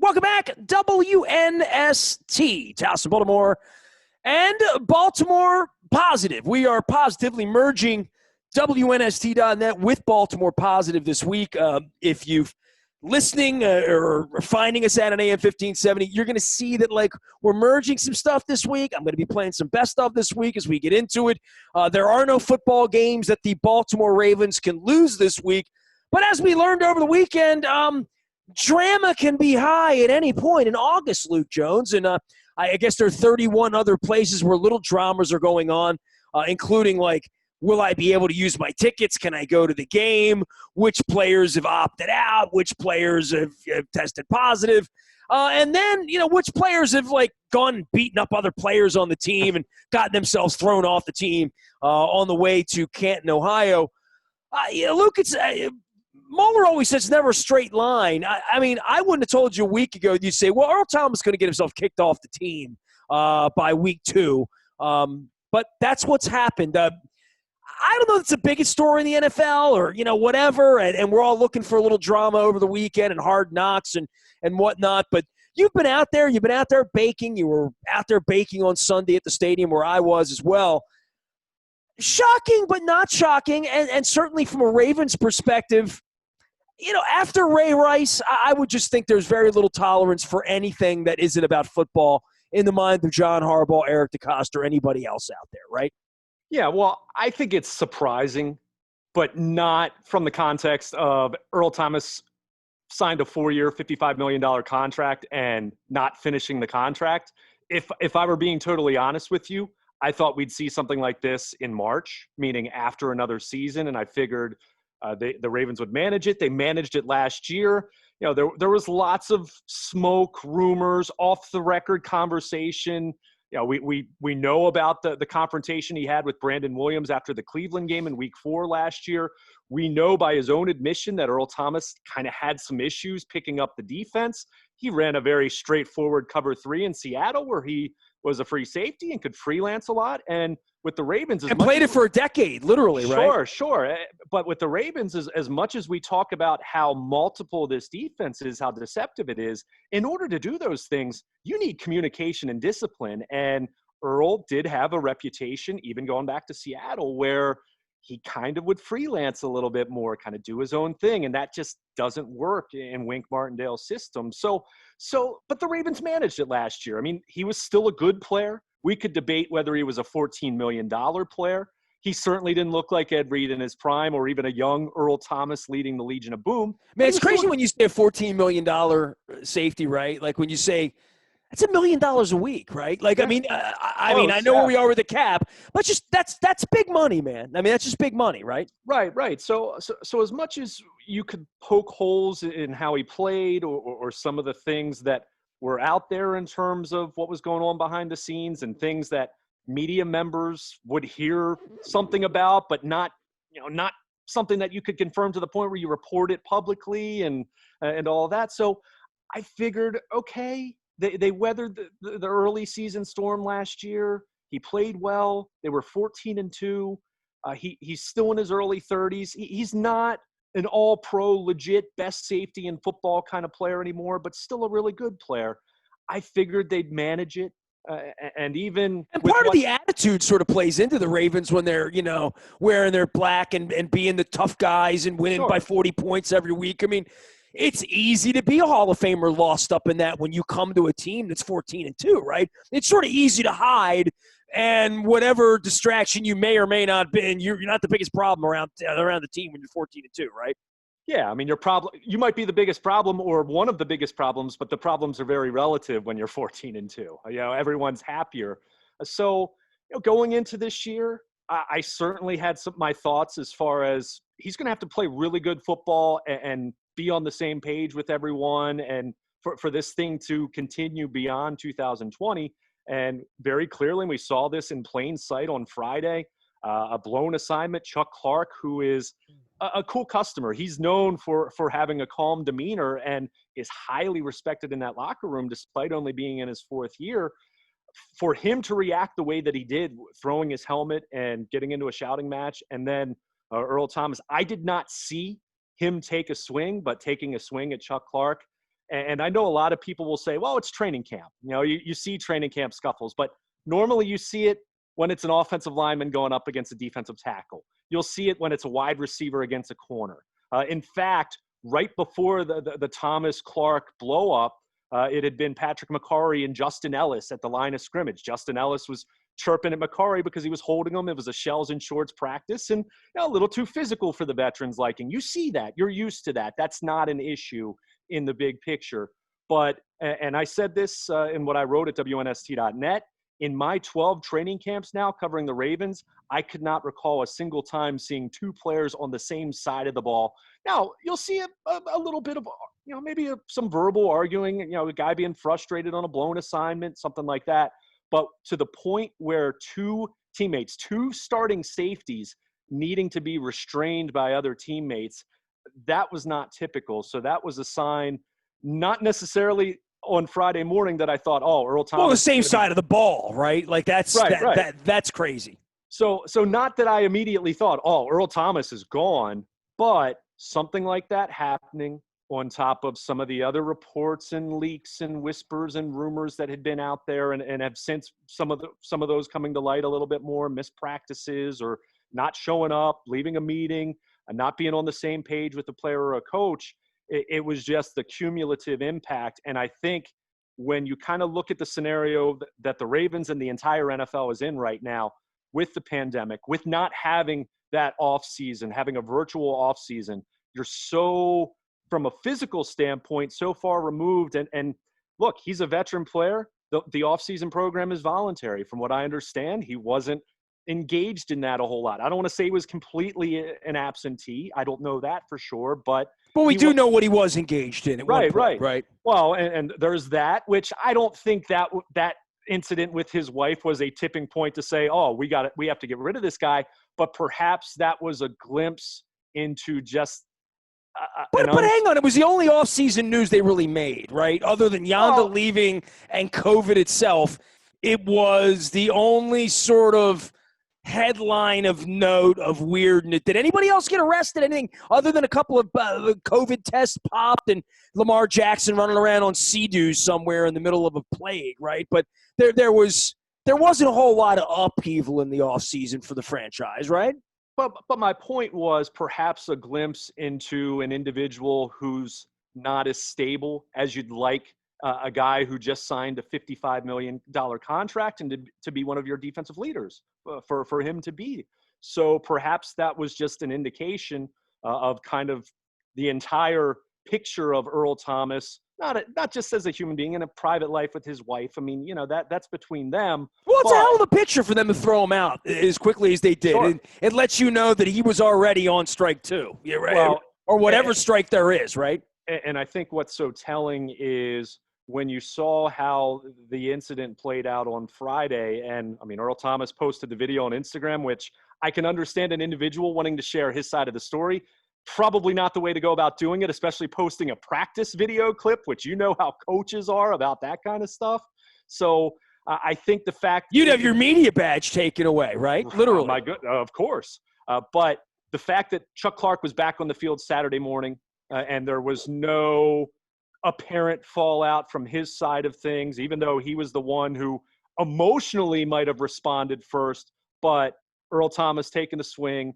Welcome back, WNST, Towson, Baltimore, and Baltimore Positive. We are positively merging WNST.net with Baltimore Positive this week. If you've listening or finding us at an AM 1570, you're going to see that we're merging some stuff this week. I'm going to be playing some best of this week as we get into it. There are no football games that the Baltimore Ravens can lose this week, but as we learned over the weekend, drama can be high at any point in August, Luke Jones, and I guess there are 31 other places where little dramas are going on, including will I be able to use my tickets? Can I go to the game? Which players have opted out? Which players have tested positive? And then, which players have gone and beaten up other players on the team and gotten themselves thrown off the team on the way to Canton, Ohio. Luke, it's Mueller always says it's never a straight line. I mean, I wouldn't have told you a week ago. You'd say, well, Earl Thomas is going to get himself kicked off the team by week 2. But that's what's happened. I don't know if it's the biggest story in the NFL or, whatever, and we're all looking for a little drama over the weekend and hard knocks and whatnot. But you've been out there baking. You were out there baking on Sunday at the stadium where I was as well. Shocking, but not shocking. And certainly from a Ravens perspective, after Ray Rice, I would just think there's very little tolerance for anything that isn't about football in the mind of John Harbaugh, Eric DeCosta, or anybody else out there, right? Yeah, well, I think it's surprising, but not from the context of Earl Thomas signed a 4-year, $55 million contract and not finishing the contract. If I were being totally honest with you, I thought we'd see something like this in March, meaning after another season, and I figured the Ravens would manage it. They managed it last year. There was lots of smoke, rumors, off-the-record conversation. We know about the confrontation he had with Brandon Williams after the Cleveland game in week 4 last year. We know by his own admission that Earl Thomas kind of had some issues picking up the defense. He ran a very straightforward cover 3 in Seattle where he was a free safety and could freelance a lot. And with the Ravens, and played it for a decade, literally, right? Sure. But with the Ravens, as much as we talk about how multiple this defense is, how deceptive it is, in order to do those things, you need communication and discipline. And Earl did have a reputation, even going back to Seattle, where he kind of would freelance a little bit more, kind of do his own thing. And that just doesn't work in Wink Martindale's system. But the Ravens managed it last year. I mean, he was still a good player. We could debate whether he was a $14 million player. He certainly didn't look like Ed Reed in his prime or even a young Earl Thomas leading the Legion of Boom. Man, it's crazy when you say a $14 million safety, right? Like when you say that's $1 million a week, right? Yeah. I know where we are with the cap, but just that's big money, man. I mean, that's just big money, right? Right. So as much as you could poke holes in how he played or some of the things that were out there in terms of what was going on behind the scenes and things that media members would hear something about, but not something that you could confirm to the point where you report it publicly and all of that. So I figured, okay, they weathered the early season storm last year. He played well. They were 14-2. He's still in his early 30s. He's not an all-pro, legit, best safety in football kind of player anymore, but still a really good player. I figured they'd manage it. And part of the attitude sort of plays into the Ravens when they're, wearing their black and being the tough guys and winning by 40 points every week. I mean, it's easy to be a Hall of Famer lost up in that when you come to a team that's 14-2, right? It's sort of easy to hide, and whatever distraction you may or may not be, you're not the biggest problem around the team when you're 14-2, right? Yeah, I mean, you might be the biggest problem or one of the biggest problems, but the problems are very relative when you're 14-2. Everyone's happier. So, going into this year, I certainly had my thoughts as far as he's going to have to play really good football and be on the same page with everyone and for this thing to continue beyond 2020. And very clearly, we saw this in plain sight on Friday, a blown assignment. Chuck Clark, who is a cool customer. He's known for having a calm demeanor and is highly respected in that locker room, despite only being in his 4th year. For him to react the way that he did, throwing his helmet and getting into a shouting match, and then Earl Thomas, I did not see him take a swing, but taking a swing at Chuck Clark. And I know a lot of people will say, well, it's training camp. You see training camp scuffles, but normally you see it when it's an offensive lineman going up against a defensive tackle. You'll see it when it's a wide receiver against a corner. In fact, right before the Thomas Clark blow up, it had been Patrick McCarry and Justin Ellis at the line of scrimmage. Justin Ellis was chirping at McCarry because he was holding him. It was a shells and shorts practice, and a little too physical for the veterans' liking. You see that. You're used to that. That's not an issue in the big picture. But, and I said this in what I wrote at WNST.net, in my 12 training camps now covering the Ravens, I could not recall a single time seeing two players on the same side of the ball. Now, you'll see a little bit of, maybe some verbal arguing, a guy being frustrated on a blown assignment, something like that. But to the point where two teammates, two starting safeties needing to be restrained by other teammates, that was not typical. So that was a sign, not necessarily on Friday morning, that I thought, oh, Earl Thomas. Well, the same side of the ball, right? Like that's right. That's crazy. So not that I immediately thought, oh, Earl Thomas is gone, but something like that happening on top of some of the other reports and leaks and whispers and rumors that had been out there and have since some of those coming to light a little bit more, missed practices or not showing up, leaving a meeting, and not being on the same page with the player or a coach. It was just the cumulative impact. And I think when you kind of look at the scenario that the Ravens and the entire NFL is in right now with the pandemic, with not having that off season, having a virtual off season, you're so, from a physical standpoint, so far removed. And look, he's a veteran player. The off-season program is voluntary. From what I understand, he wasn't engaged in that a whole lot. I don't want to say he was completely an absentee. I don't know that for sure, but we do know what he was engaged in at one point, right? Well, and there's that, which I don't think that incident with his wife was a tipping point to say, oh, we have to get rid of this guy. But perhaps that was a glimpse into just but hang on, it was the only off-season news they really made, right? Other than Yanda leaving and COVID itself, it was the only sort of headline of note of weirdness. Did anybody else get arrested? Anything other than a couple of COVID tests popped and Lamar Jackson running around on Sea-Doo somewhere in the middle of a plague, right? But there wasn't a whole lot of upheaval in the offseason for the franchise, right? But my point was perhaps a glimpse into an individual who's not as stable as you'd like, a guy who just signed a $55 million contract and to be one of your defensive leaders for him to be. So perhaps that was just an indication of kind of the entire picture of Earl Thomas, not just as a human being in a private life with his wife. I mean, that's between them. Well, it's a hell of a picture for them to throw him out as quickly as they did. Sure. It lets you know that he was already on strike too, right? Well, or whatever strike there is, right? And I think what's so telling is when you saw how the incident played out on Friday, and I mean, Earl Thomas posted the video on Instagram, which I can understand an individual wanting to share his side of the story. Probably not the way to go about doing it, especially posting a practice video clip, which you know how coaches are about that kind of stuff. So I think the fact you'd have your media badge taken away, right? Literally. My good, of course. But the fact that Chuck Clark was back on the field Saturday morning and there was no apparent fallout from his side of things, even though he was the one who emotionally might have responded first, but Earl Thomas taking the swing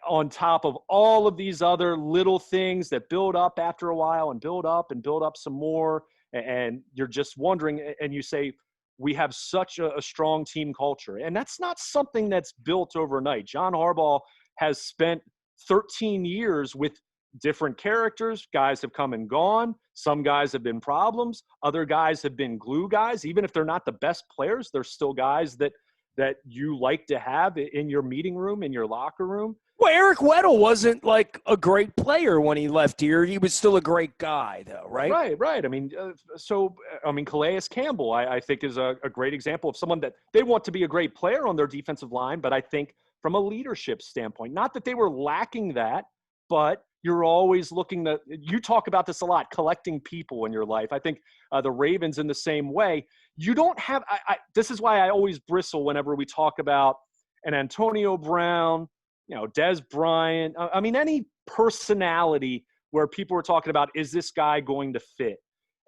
on top of all of these other little things that build up after a while and build up some more. And you're just wondering, and you say, we have such a strong team culture. And that's not something that's built overnight. John Harbaugh has spent 13 years with different characters. Guys have come and gone. Some guys have been problems. Other guys have been glue guys. Even if they're not the best players, they're still guys that you like to have in your meeting room, in your locker room. Well, Eric Weddle wasn't like a great player when he left here. He was still a great guy, though, right? Right. I mean, Calais Campbell, I think, is a great example of someone that they want to be a great player on their defensive line, but I think from a leadership standpoint, not that they were lacking that, but you're always looking to – you talk about this a lot, collecting people in your life. I think the Ravens in the same way. You don't have – this is why I always bristle whenever we talk about an Antonio Brown, Des Bryant. I mean, any personality where people are talking about, is this guy going to fit?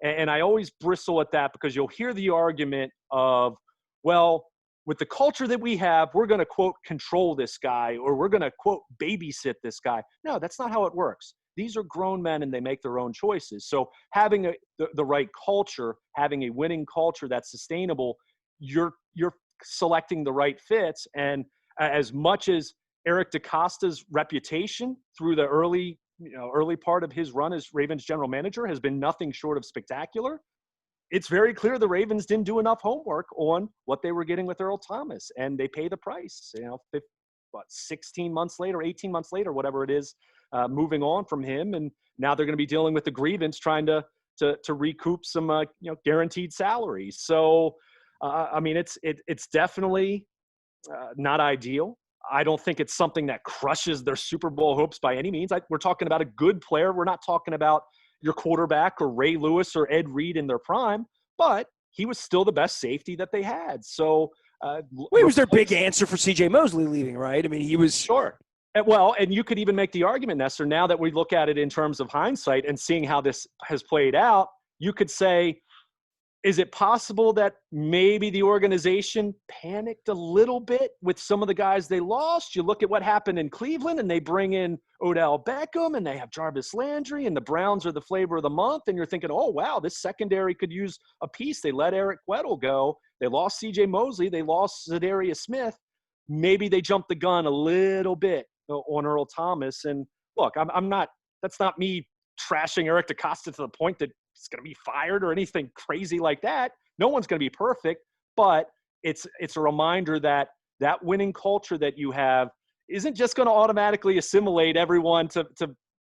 And I always bristle at that because you'll hear the argument of, well, with the culture that we have, we're going to, quote, control this guy, or we're going to, quote, babysit this guy. No, that's not how it works. These are grown men and they make their own choices. So having the right culture, having a winning culture that's sustainable, you're selecting the right fits. And as much as Eric DeCosta's reputation through the early part of his run as Ravens general manager has been nothing short of spectacular, it's very clear the Ravens didn't do enough homework on what they were getting with Earl Thomas, and they pay the price. 16 months later, 18 months later, whatever it is, moving on from him, and now they're going to be dealing with the grievance, trying to recoup some guaranteed salaries. So, I mean, it's definitely not ideal. I don't think it's something that crushes their Super Bowl hopes by any means. We're talking about a good player. We're not talking about your quarterback or Ray Lewis or Ed Reed in their prime, but he was still the best safety that they had. So, he was their big answer for C.J. Mosley leaving, right? I mean, he was sure. And you could even make the argument, Nestor, now that we look at it in terms of hindsight and seeing how this has played out, you could say, is it possible that maybe the organization panicked a little bit with some of the guys they lost? You look at what happened in Cleveland, and they bring in Odell Beckham, and they have Jarvis Landry, and the Browns are the flavor of the month, and you're thinking, oh, wow, this secondary could use a piece. They let Eric Weddle go. They lost C.J. Mosley. They lost Zadarius Smith. Maybe they jumped the gun a little bit on Earl Thomas. And look, I'm not – that's not me trashing Eric DeCosta to the point that he's going to be fired or anything crazy like that. No one's going to be perfect, but it's a reminder that winning culture that you have isn't just going to automatically assimilate everyone to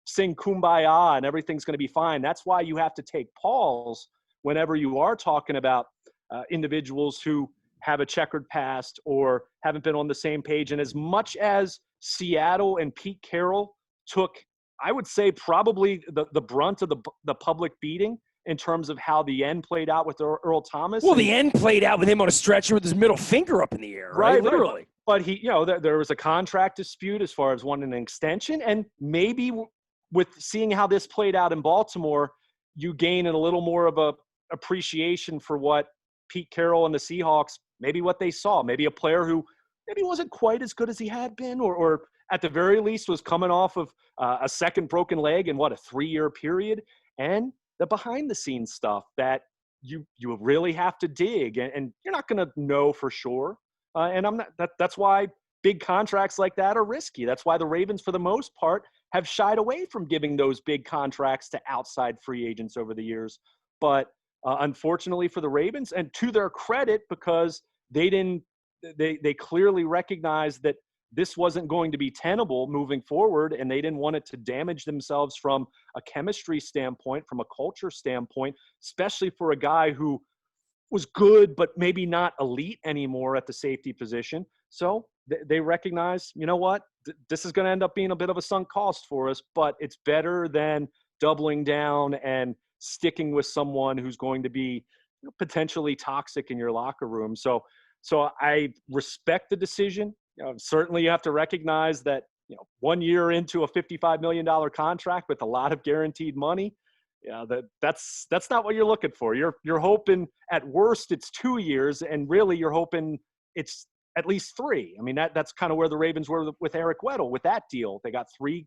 sing Kumbaya and everything's going to be fine. That's why you have to take pause whenever you are talking about individuals who have a checkered past or haven't been on the same page. And as much as Seattle and Pete Carroll took, I would say, probably the brunt of the public beating in terms of how the end played out with Earl Thomas. Well, the end played out with him on a stretcher with his middle finger up in the air, right? Literally. Right. But he, there was a contract dispute as far as wanting an extension, and maybe with seeing how this played out in Baltimore, you gain a little more of a appreciation for what Pete Carroll and the Seahawks, maybe what they saw, maybe a player who maybe wasn't quite as good as he had been, or at the very least was coming off of a second broken leg in a 3-year period, and the behind the scenes stuff that you really have to dig, and you're not going to know for sure. And that's why big contracts like that are risky. That's why the Ravens, for the most part, have shied away from giving those big contracts to outside free agents over the years. But unfortunately for the Ravens, and to their credit, because they clearly recognized that this wasn't going to be tenable moving forward, and they didn't want it to damage themselves from a chemistry standpoint, from a culture standpoint, especially for a guy who was good but maybe not elite anymore at the safety position. So they recognize, you know what, this is going to end up being a bit of a sunk cost for us, but it's better than doubling down and sticking with someone who's going to be potentially toxic in your locker room. So I respect the decision. Certainly you have to recognize that 1 year into a $55 million contract with a lot of guaranteed money, that's not what you're looking for. You're hoping at worst it's 2 years, and really you're hoping it's at least 3. I mean, that's kind of where the Ravens were with Eric Weddle with that deal. They got 3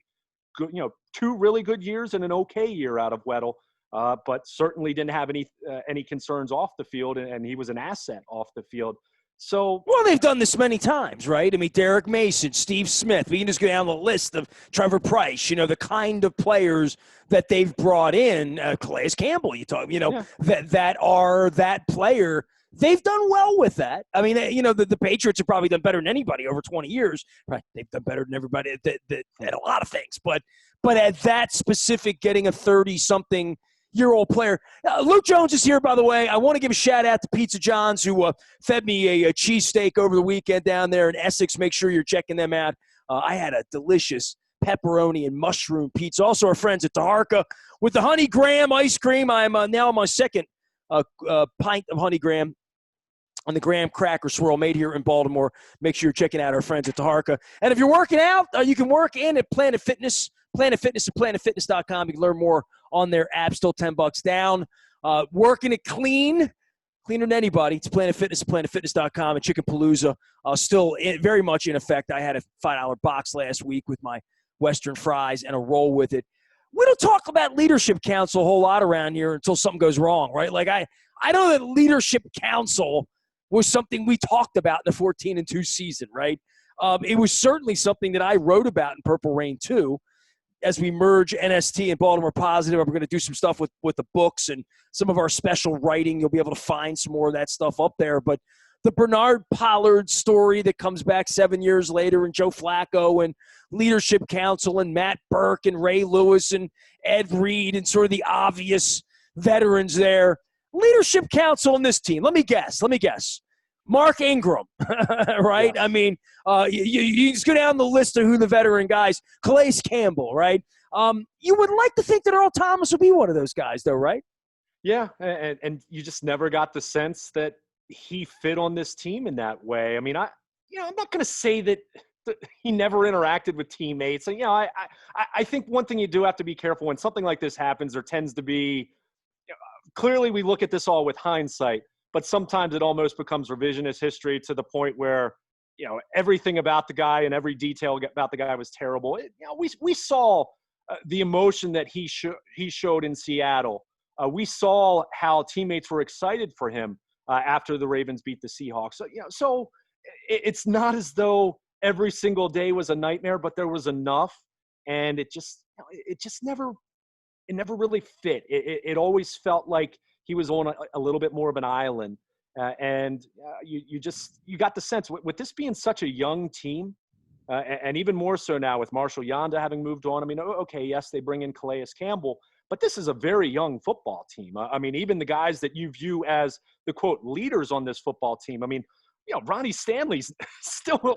good, 2 really good years and an okay year out of Weddle, but certainly didn't have any concerns off the field, and he was an asset off the field. So, well, they've done this many times, right? I mean, Derek Mason, Steve Smith. We can just go down the list of Trevor Price. The kind of players that they've brought in. Calais Campbell, you talk. That are that player. They've done well with that. I mean, the Patriots have probably done better than anybody over 20 years, right? They've done better than everybody at a lot of things, but at that specific, getting a 30-something-year-old player. Luke Jones is here, by the way. I want to give a shout-out to Pizza John's, who fed me a cheesesteak over the weekend down there in Essex. Make sure you're checking them out. I had a delicious pepperoni and mushroom pizza. Also, our friends at Taharka with the Honey Graham ice cream. I'm now on my second pint of Honey Graham on the Graham Cracker Swirl made here in Baltimore. Make sure you're checking out our friends at Taharka. And if you're working out, you can work in at Planet Fitness Planet Fitness and planetfitness.com. You can learn more on their app. Still $10 down. Working it cleaner than anybody. It's Planet Fitness, planetfitness.com, and Chicken Palooza still very much in effect. I had a $5 box last week with my Western fries and a roll with it. We don't talk about Leadership Council a whole lot around here until something goes wrong, right? Like I know that Leadership Council was something we talked about in the 14-2 season, right? It was certainly something that I wrote about in Purple Rain too. As we merge NST and Baltimore Positive, we're going to do some stuff with the books and some of our special writing. You'll be able to find some more of that stuff up there. But the Bernard Pollard story that comes back 7 years later, and Joe Flacco and Leadership Council and Matt Burke and Ray Lewis and Ed Reed and sort of the obvious veterans there. Leadership Council on this team. Let me guess. Mark Ingram, right? Yes. I mean, you just go down the list of who the veteran guys, Calais Campbell, right? You would like to think that Earl Thomas would be one of those guys, though, right? Yeah, and you just never got the sense that he fit on this team in that way. I mean, I'm not going to say that he never interacted with teammates. And, I think one thing you do have to be careful when something like this happens, there tends to be, clearly we look at this all with hindsight, but sometimes it almost becomes revisionist history to the point where, everything about the guy and every detail about the guy was terrible. We saw the emotion that he showed in Seattle. We saw how teammates were excited for him after the Ravens beat the Seahawks. So it's not as though every single day was a nightmare, but there was enough, and it never really fit. It always felt like he was on a little bit more of an island. You got the sense with this being such a young team, and even more so now with Marshall Yanda having moved on. I mean, okay, yes, they bring in Calais Campbell, but this is a very young football team. I mean, even the guys that you view as the quote leaders on this football team. I mean, Ronnie Stanley's still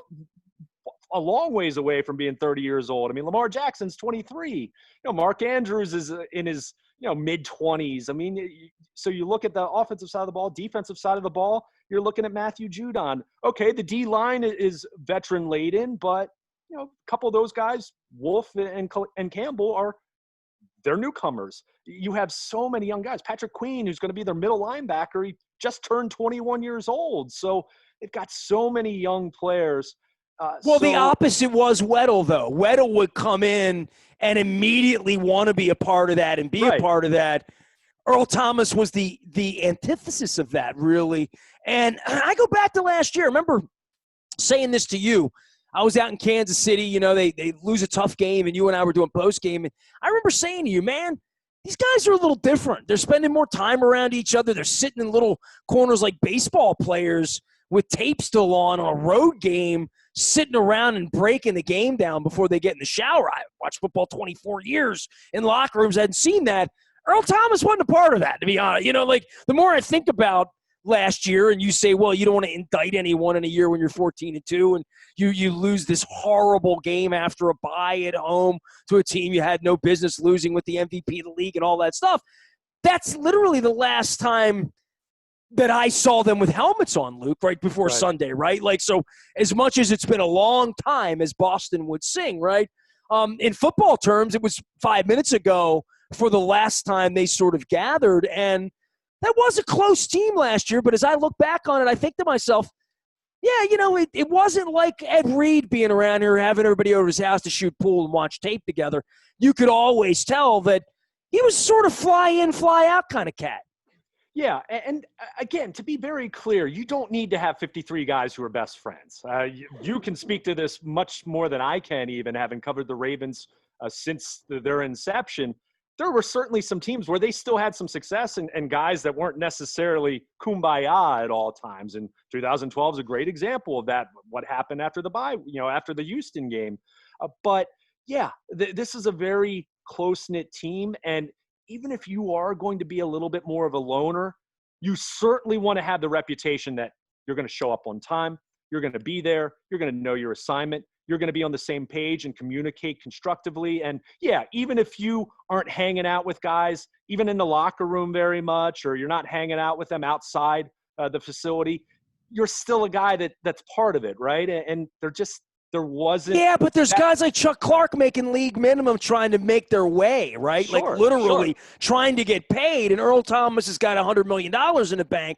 a long ways away from being 30 years old. I mean, Lamar Jackson's 23. Mark Andrews is in his mid-20s. I mean, so you look at the offensive side of the ball, defensive side of the ball, you're looking at Matthew Judon. Okay, the D-line is veteran-laden, but, a couple of those guys, Wolf and Campbell, they're newcomers. You have so many young guys. Patrick Queen, who's going to be their middle linebacker, he just turned 21 years old. So they've got so many young players. The opposite was Weddle, though. Weddle would come in and immediately want to be a part of that and be a part of that. Earl Thomas was the antithesis of that, really. And I go back to last year. I remember saying this to you. I was out in Kansas City. They lose a tough game, and you and I were doing post-game. And I remember saying to you, man, these guys are a little different. They're spending more time around each other. They're sitting in little corners like baseball players with tape still on a road game, sitting around and breaking the game down before they get in the shower. I watched football 24 years in locker rooms. I hadn't seen that. Earl Thomas wasn't a part of that, to be honest. The more I think about last year, and you say, well, you don't want to indict anyone in a year when you're 14-2, and you lose this horrible game after a bye at home to a team you had no business losing with the MVP of the league and all that stuff. That's literally the last time that I saw them with helmets on, Luke, right before Sunday, right? So as much as it's been a long time, as Boston would sing, right? In football terms, it was 5 minutes ago for the last time they sort of gathered, and that was a close team last year. But as I look back on it, I think to myself, it wasn't like Ed Reed being around here having everybody over his house to shoot pool and watch tape together. You could always tell that he was sort of fly in, fly out kind of cat. Yeah, and again, to be very clear, you don't need to have 53 guys who are best friends. You can speak to this much more than I can, even having covered the Ravens since their inception. There were certainly some teams where they still had some success and guys that weren't necessarily kumbaya at all times. And 2012 is a great example of that, what happened after the bye, after the Houston game. But, this is a very close-knit team, and even if you are going to be a little bit more of a loner, you certainly want to have the reputation that you're going to show up on time, you're going to be there, you're going to know your assignment, you're going to be on the same page and communicate constructively. And even if you aren't hanging out with guys, even in the locker room very much, or you're not hanging out with them outside the facility, you're still a guy that's part of it, right? And there wasn't. Yeah, but there's guys like Chuck Clark making league minimum trying to make their way, right? Sure, like literally sure. trying to get paid. And Earl Thomas has got $100 million in the bank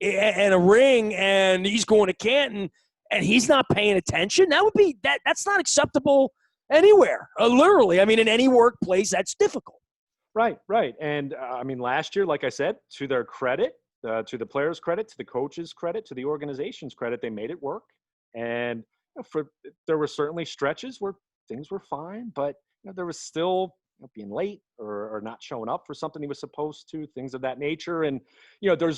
and a ring, and he's going to Canton, and he's not paying attention. That would be that's not acceptable anywhere. Literally, I mean, in any workplace, that's difficult. Right, right. And I mean, last year, like I said, to their credit, to the players' credit, to the coaches' credit, to the organization's credit, they made it work. And there were certainly stretches where things were fine, but there was still being late or not showing up for something he was supposed to, things of that nature. And there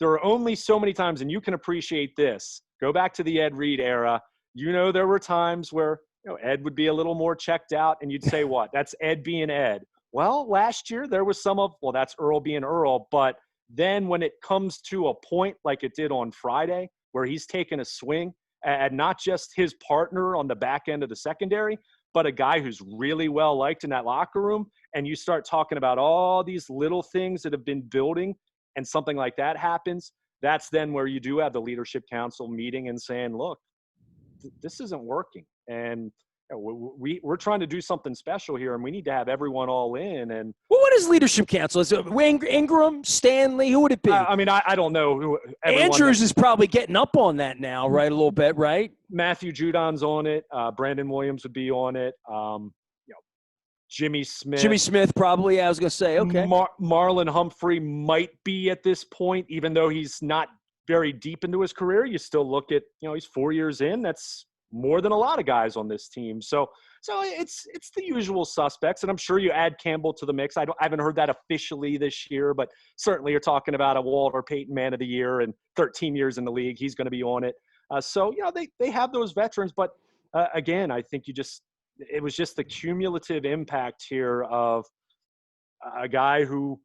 are only so many times, and you can appreciate this. Go back to the Ed Reed era. There were times where Ed would be a little more checked out, and you'd say, "What? That's Ed being Ed." Well, last year there was that's Earl being Earl. But then when it comes to a point like it did on Friday, where he's taken a swing at not just his partner on the back end of the secondary, but a guy who's really well liked in that locker room, and you start talking about all these little things that have been building, and something like that happens, that's then where you do have the leadership council meeting and saying, look, this isn't working. And we're trying to do something special here, and we need to have everyone all in. And well, what is leadership council? Is it Ingram, Stanley? Who would it be? I mean, I don't know who. Andrews is probably getting up on that now, right? A little bit, right? Matthew Judon's on it. Brandon Williams would be on it. Jimmy Smith. Jimmy Smith probably. I was going to say, okay. Marlon Humphrey might be at this point, even though he's not very deep into his career. You still look at, he's 4 years in. That's more than a lot of guys on this team. So it's the usual suspects, and I'm sure you add Campbell to the mix. I haven't heard that officially this year, but certainly you're talking about a Walter Payton Man of the Year and 13 years in the league. He's going to be on it. They have those veterans, but again, I think it was just the cumulative impact here of a guy who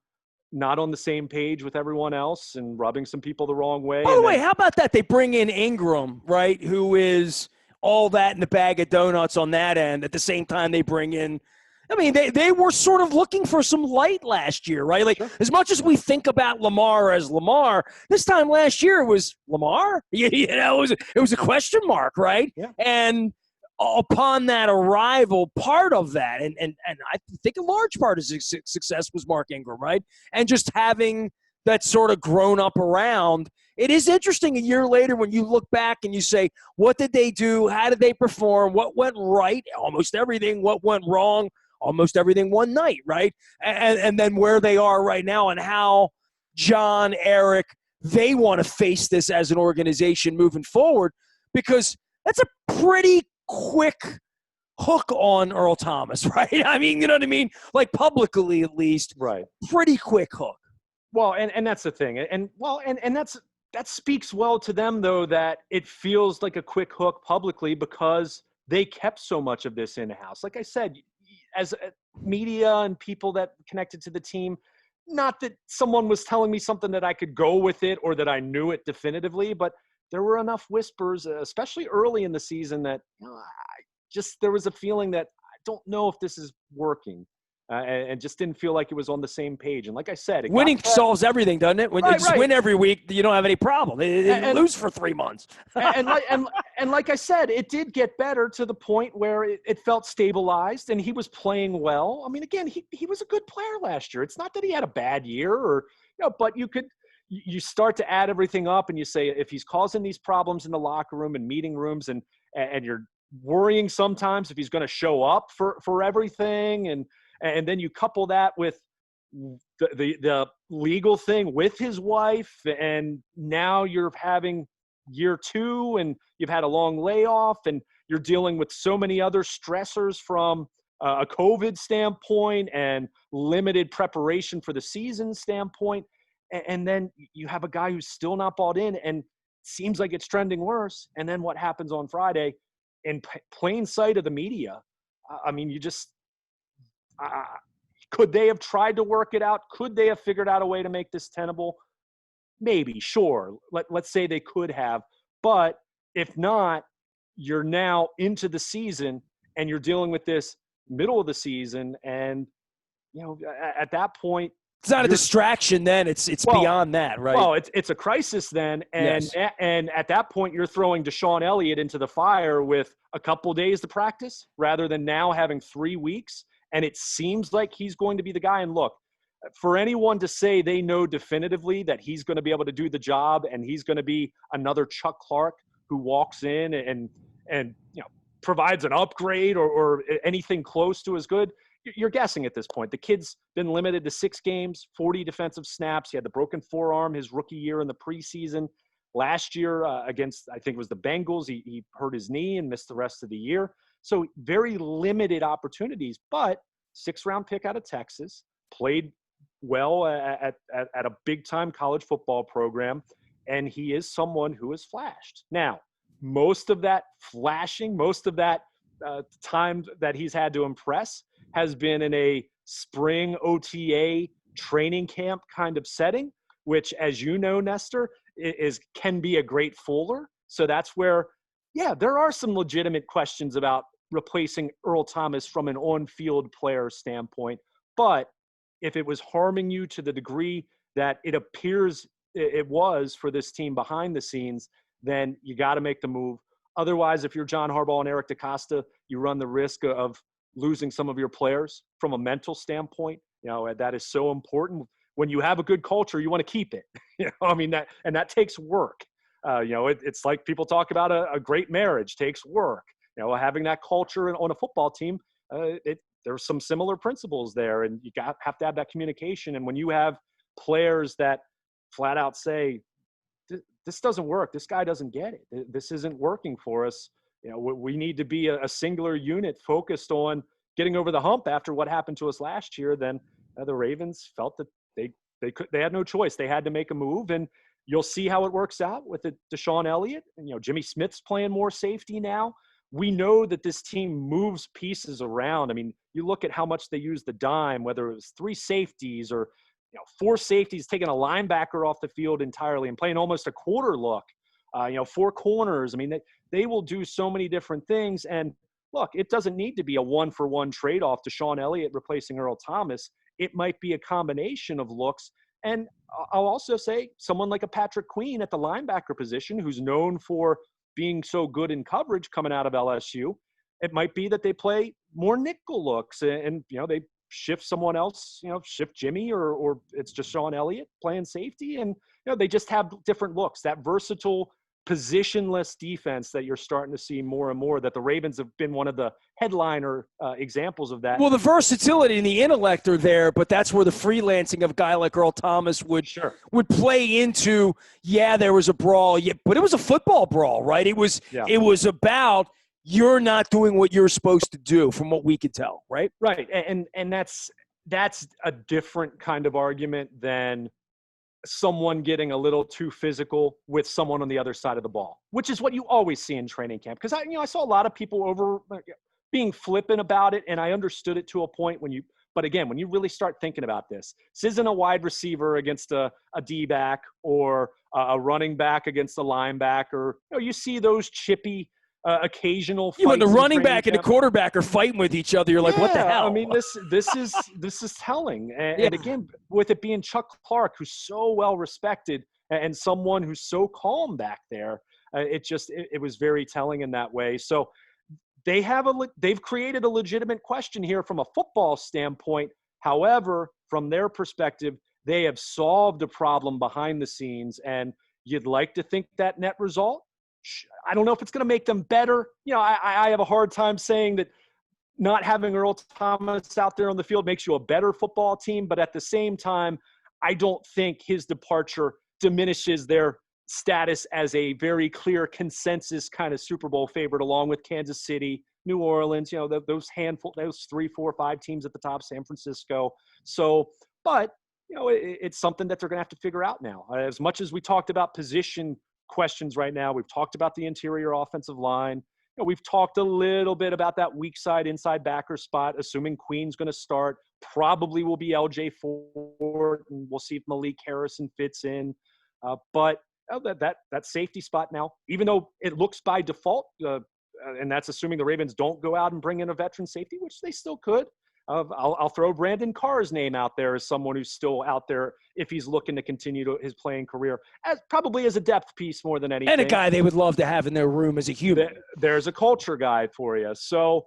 not on the same page with everyone else and rubbing some people the wrong way. By the way, how about that? They bring in Ingram, right, who is all that in the bag of donuts on that end. At the same time, they bring in – I mean, they were sort of looking for some light last year, right? Like, sure. As much as we think about Lamar as Lamar, this time last year it was Lamar. It was a question mark, right? Yeah. And upon that arrival, part of that, and I think a large part of his success was Mark Ingram, right? And just having that sort of grown up around. It is interesting a year later when you look back and you say, what did they do? How did they perform? What went right? Almost everything. What went wrong? Almost everything one night, right? And then where they are right now and how John, Eric, they want to face this as an organization moving forward, because that's a pretty quick hook on Earl Thomas, right? I mean, you know what I mean? Like publicly at least. Right. Pretty quick hook. Well, and that's the thing. And that speaks well to them, though, that it feels like a quick hook publicly because they kept so much of this in-house. Like I said, as media and people that connected to the team, not that someone was telling me something that I could go with it or that I knew it definitively, but there were enough whispers, especially early in the season, that there was a feeling that I don't know if this is working. And just didn't feel like it was on the same page. And like I said, winning solves everything, doesn't it? When you just win every week, you don't have any problem. You lose for 3 months. and like I said, it did get better to the point where it felt stabilized and he was playing well. I mean, again, he was a good player last year. It's not that he had a bad year but you start to add everything up and you say, if he's causing these problems in the locker room and meeting rooms and you're worrying sometimes if he's going to show up for everything, and then you couple that with the legal thing with his wife, and now you're having year 2 and you've had a long layoff and you're dealing with so many other stressors from a COVID standpoint and limited preparation for the season standpoint. And then you have a guy who's still not bought in and seems like it's trending worse. And then what happens on Friday in plain sight of the media? I mean, could they have tried to work it out? Could they have figured out a way to make this tenable? Maybe, sure. Let's say they could have. But if not, you're now into the season and you're dealing with this middle of the season. And, at that point, It's not a distraction then. It's beyond that, right? Well, it's a crisis then. And and at that point, you're throwing Deshaun Elliott into the fire with a couple days to practice rather than now having 3 weeks. And it seems like he's going to be the guy. And look, for anyone to say they know definitively that he's going to be able to do the job and he's going to be another Chuck Clark who walks in and provides an upgrade or anything close to as good, you're guessing at this point. The kid's been limited to 6 games, 40 defensive snaps. He had the broken forearm his rookie year in the preseason. Last year against, I think it was the Bengals, he hurt his knee and missed the rest of the year. So very limited opportunities, but 6th-round pick out of Texas, played well at a big-time college football program, and he is someone who has flashed. Now, most of that flashing, most of that time that he's had to impress has been in a spring OTA training camp kind of setting, which, as you know, Nestor, can be a great fooler. So that's where, there are some legitimate questions about replacing Earl Thomas from an on-field player standpoint. But if it was harming you to the degree that it appears it was for this team behind the scenes, then you got to make the move. Otherwise, if you're John Harbaugh and Eric DeCosta, you run the risk of losing some of your players from a mental standpoint. That is so important. When you have a good culture, you want to keep it. That takes work. It's like people talk about a great marriage takes work. Having that culture on a football team, there's some similar principles there, and you have to have that communication. And when you have players that flat out say, this doesn't work, this guy doesn't get it, this isn't working for us, we need to be a singular unit focused on getting over the hump after what happened to us last year, then the Ravens felt that they had no choice. They had to make a move, and you'll see how it works out with Deshaun Elliott. And, Jimmy Smith's playing more safety now. We know that this team moves pieces around. I mean, you look at how much they use the dime, whether it was 3 safeties or 4 safeties, taking a linebacker off the field entirely and playing almost a quarter look, 4 corners. I mean, they will do so many different things. And look, it doesn't need to be a 1-for-1 trade-off to Deshaun Elliott replacing Earl Thomas. It might be a combination of looks. And I'll also say someone like a Patrick Queen at the linebacker position, who's known for being so good in coverage coming out of LSU. It might be that they play more nickel looks and they shift someone else, shift Jimmy or it's just Deshaun Elliott playing safety. And, they just have different looks, that versatile positionless defense that you're starting to see more and more, that the Ravens have been one of the headliner examples of that. Well, the versatility and the intellect are there, but that's where the freelancing of a guy like Earl Thomas would play into, there was a brawl, but it was a football brawl, right? It was about you're not doing what you're supposed to do from what we could tell, right? Right. And that's a different kind of argument than someone getting a little too physical with someone on the other side of the ball, which is what you always see in training camp. Because I saw a lot of people being flippant about it, and I understood it to a point when you really start thinking about this isn't a wide receiver against a D-back or a running back against a linebacker. You see those chippy occasional fights. When the running back and the quarterback are fighting with each other, you're like, what the hell? I mean, this is telling. And again, with it being Chuck Clark, who's so well respected and someone who's so calm back there, it was very telling in that way. So they've created a legitimate question here from a football standpoint. However, from their perspective, they have solved a problem behind the scenes, and you'd like to think that net result, I don't know if it's going to make them better. I have a hard time saying that not having Earl Thomas out there on the field makes you a better football team. But at the same time, I don't think his departure diminishes their status as a very clear consensus kind of Super Bowl favorite, along with Kansas City, New Orleans, those 3, 4, 5 teams at the top, San Francisco. So, but, it's something that they're going to have to figure out now. As much as we talked about position questions right now, we've talked about the interior offensive line. We've talked a little bit about that weak side inside backer spot, assuming Queen's going to start. Probably will be LJ Ford, and we'll see if Malik Harrison fits in. But that safety spot now, even though it looks by default, and that's assuming the Ravens don't go out and bring in a veteran safety, which they still could. I'll throw Brandon Carr's name out there as someone who's still out there if he's looking to continue his playing career, probably as a depth piece more than anything. And a guy they would love to have in their room as a human. There's a culture guy for you. So,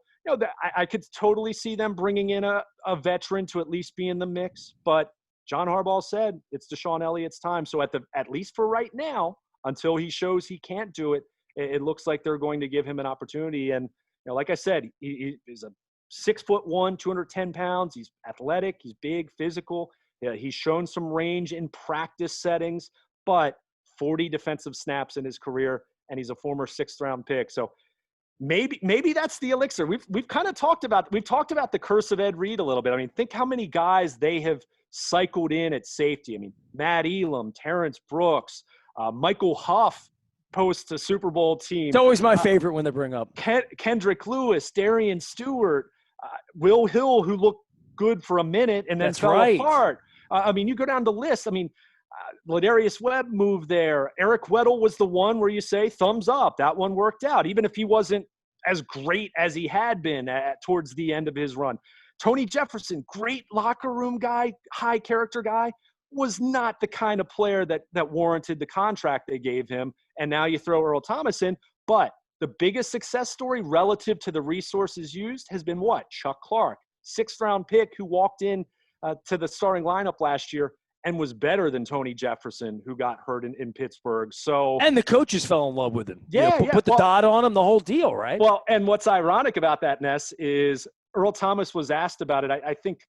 I could totally see them bringing in a veteran to at least be in the mix. But John Harbaugh said it's Deshaun Elliott's time. So at least for right now, until he shows he can't do it, it looks like they're going to give him an opportunity. And like I said, he is a 6'1", 210 pounds. He's athletic. He's big, physical. He's shown some range in practice settings, but 40 defensive snaps in his career, and he's a former 6th-round pick. So maybe that's the elixir. We've kind of talked about the curse of Ed Reed a little bit. I mean, think how many guys they have cycled in at safety. I mean, Matt Elam, Terrence Brooks, Michael Huff, post a Super Bowl team. It's always my favorite when they bring up Kendrick Lewis, Darian Stewart, Will Hill, who looked good for a minute and then fell apart. I mean, you go down the list. I mean, Ladarius Webb moved there. Eric Weddle was the one where you say thumbs up. That one worked out, even if he wasn't as great as he had been towards the end of his run. Tony Jefferson, great locker room guy, high character guy, was not the kind of player that warranted the contract they gave him. And now you throw Earl Thomas in. But the biggest success story relative to the resources used has been what? Chuck Clark, 6th-round pick who walked in to the starting lineup last year and was better than Tony Jefferson, who got hurt in Pittsburgh. So, and the coaches fell in love with him. Yeah, put the dot on him, the whole deal, right? Well, and what's ironic about that, Ness, is Earl Thomas was asked about it. I think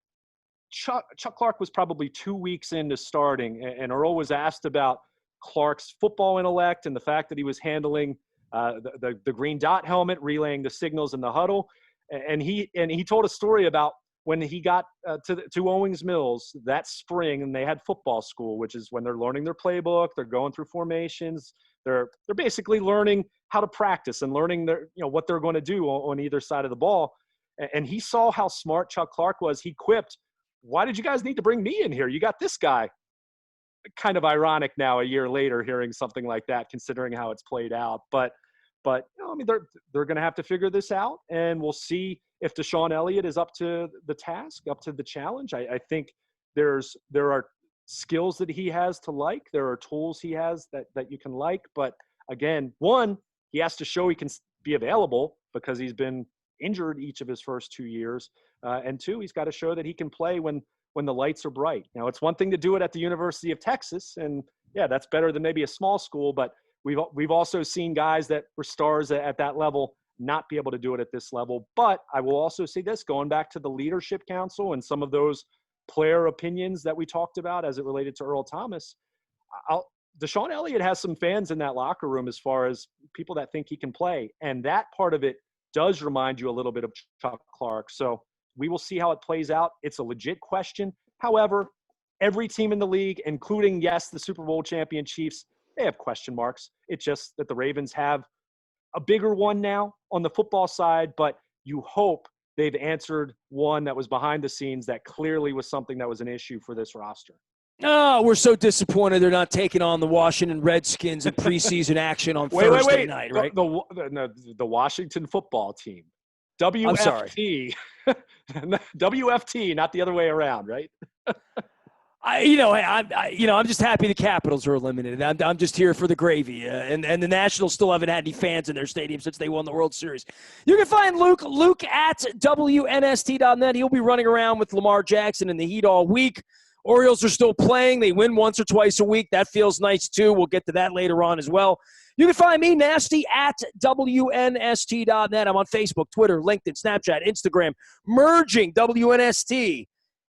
Chuck Clark was probably 2 weeks into starting, and Earl was asked about Clark's football intellect and the fact that he was handling the green dot helmet, relaying the signals in the huddle. And he told a story about when he got to Owings Mills that spring, and they had football school, which is when they're learning their playbook, they're going through formations, they're basically learning how to practice and learning what they're going to do on either side of the ball. And he saw how smart Chuck Clark was. He quipped, "Why did you guys need to bring me in here? You got this guy." Kind of ironic now, a year later, hearing something like that, considering how it's played out. But I mean, they're going to have to figure this out, and we'll see if Deshaun Elliott is up to the task, up to the challenge. I think there are skills that he has to like. There are tools he has that you can like. But again, one, he has to show he can be available because he's been injured each of his first 2 years. And two, he's got to show that he can play when the lights are bright. Now, it's one thing to do it at the University of Texas, and yeah, that's better than maybe a small school, but we've also seen guys that were stars at that level not be able to do it at this level. But I will also say this, going back to the Leadership Council and some of those player opinions that we talked about as it related to Earl Thomas, Deshaun Elliott has some fans in that locker room as far as people that think he can play, and that part of it does remind you a little bit of Chuck Clark. So we will see how it plays out. It's a legit question. However, every team in the league, including, yes, the Super Bowl champion Chiefs, they have question marks. It's just that the Ravens have a bigger one now on the football side, but you hope they've answered one that was behind the scenes that clearly was something that was an issue for this roster. Oh, we're so disappointed they're not taking on the Washington Redskins in preseason action on Thursday night, right? The Washington football team. WFT. WFT, not the other way around, right? I'm just happy the Capitals are eliminated. I'm just here for the gravy. And the Nationals still haven't had any fans in their stadium since they won the World Series. You can find Luke at WNST.net. He'll be running around with Lamar Jackson in the Heat all week. Orioles are still playing. They win once or twice a week. That feels nice, too. We'll get to that later on as well. You can find me, Nasty, at WNST.net. I'm on Facebook, Twitter, LinkedIn, Snapchat, Instagram, merging WNST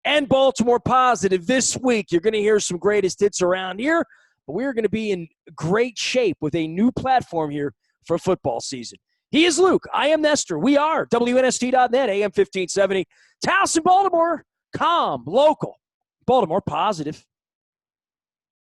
and Baltimore Positive this week. You're going to hear some greatest hits around here, but we're going to be in great shape with a new platform here for football season. He is Luke. I am Nestor. We are WNST.net, AM 1570. Towson, Baltimore, calm, local, Baltimore Positive.